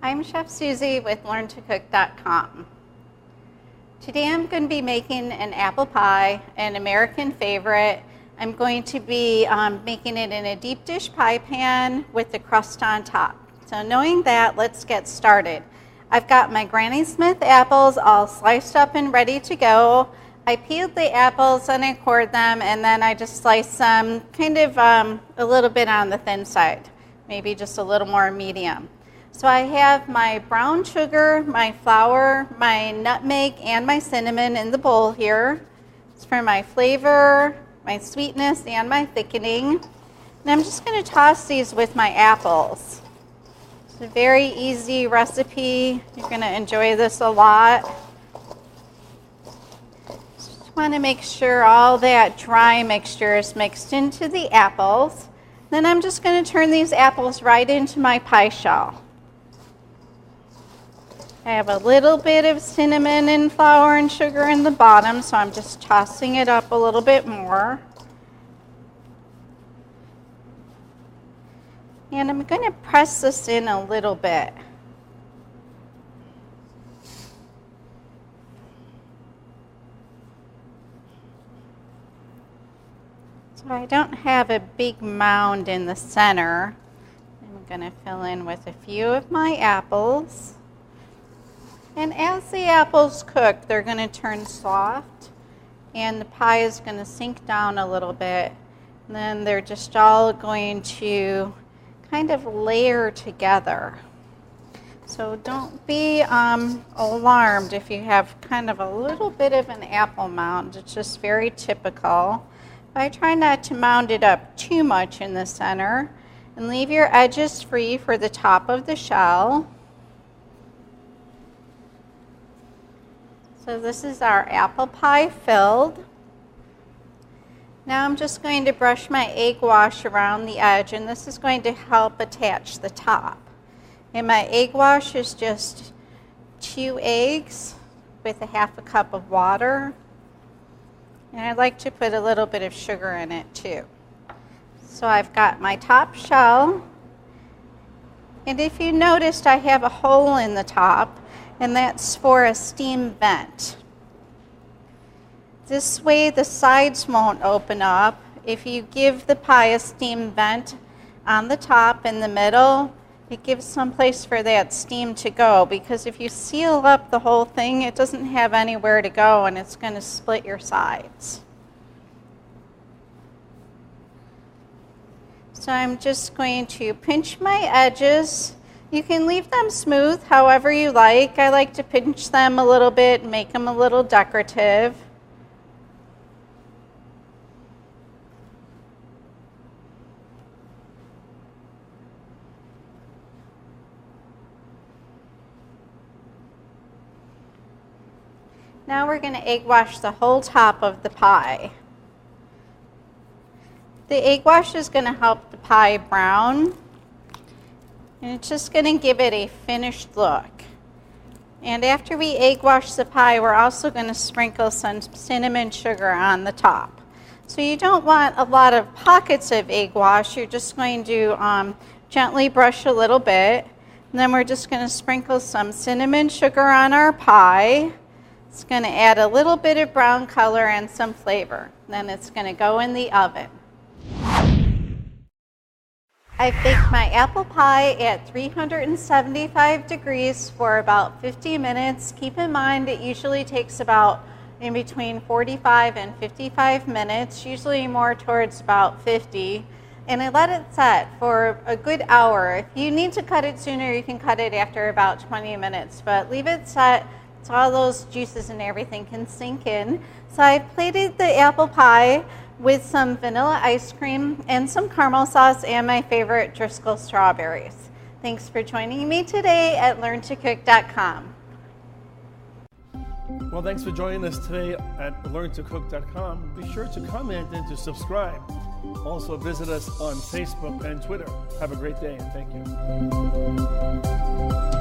I'm Chef Susie with LearnToCook.com. Today I'm going to be making an apple pie, an American favorite. I'm going to be making it in a deep dish pie pan with the crust on top. So knowing that, let's get started. I've got my Granny Smith apples all sliced up and ready to go. I peeled the apples and I cored them, and then I just sliced them kind of a little bit on the thin side, maybe just a little more medium. So I have my brown sugar, my flour, my nutmeg, and my cinnamon in the bowl here. It's for my flavor, my sweetness, and my thickening. And I'm just going to toss these with my apples. It's a very easy recipe. You're going to enjoy this a lot. Just want to make sure all that dry mixture is mixed into the apples. Then I'm just going to turn these apples right into my pie shell. I have a little bit of cinnamon and flour and sugar in the bottom, so I'm just tossing it up a little bit more. And I'm going to press this in a little bit. So I don't have a big mound in the center. I'm going to fill in with a few of my apples. And as the apples cook, they're going to turn soft, and the pie is going to sink down a little bit. And then they're just all going to kind of layer together. So don't be alarmed if you have kind of a little bit of an apple mound. It's just very typical. But I try not to mound it up too much in the center, and leave your edges free for the top of the shell. So this is our apple pie filled. Now I'm just going to brush my egg wash around the edge, and this is going to help attach the top. And my egg wash is just 2 eggs with a half a cup of water. And I like to put a little bit of sugar in it too. So I've got my top shell. And if you noticed, I have a hole in the top, and that's for a steam vent. This way the sides won't open up. If you give the pie a steam vent on the top in the middle, it gives some place for that steam to go, because if you seal up the whole thing, it doesn't have anywhere to go, and it's going to split your sides. So I'm just going to pinch my edges. You can leave them smooth however you like. I like to pinch them a little bit and make them a little decorative. Now we're going to egg wash the whole top of the pie. The egg wash is going to help the pie brown. And it's just going to give it a finished look. And after we egg wash the pie, we're also going to sprinkle some cinnamon sugar on the top. So you don't want a lot of pockets of egg wash. You're just going to gently brush a little bit. And then we're just going to sprinkle some cinnamon sugar on our pie. It's going to add a little bit of brown color and some flavor. Then it's going to go in the oven. I've baked my apple pie at 375 degrees for about 50 minutes. Keep in mind it usually takes about in between 45 and 55 minutes, usually more towards about 50. And I let it set for a good hour. If you need to cut it sooner, you can cut it after about 20 minutes, but leave it set so all those juices and everything can sink in. So I've plated the apple pie with some vanilla ice cream and some caramel sauce and my favorite Driscoll strawberries. Thanks for joining me today at LearnToCook.com. Well, thanks for joining us today at LearnToCook.com. Be sure to comment and to subscribe. Also visit us on Facebook and Twitter. Have a great day, and thank you.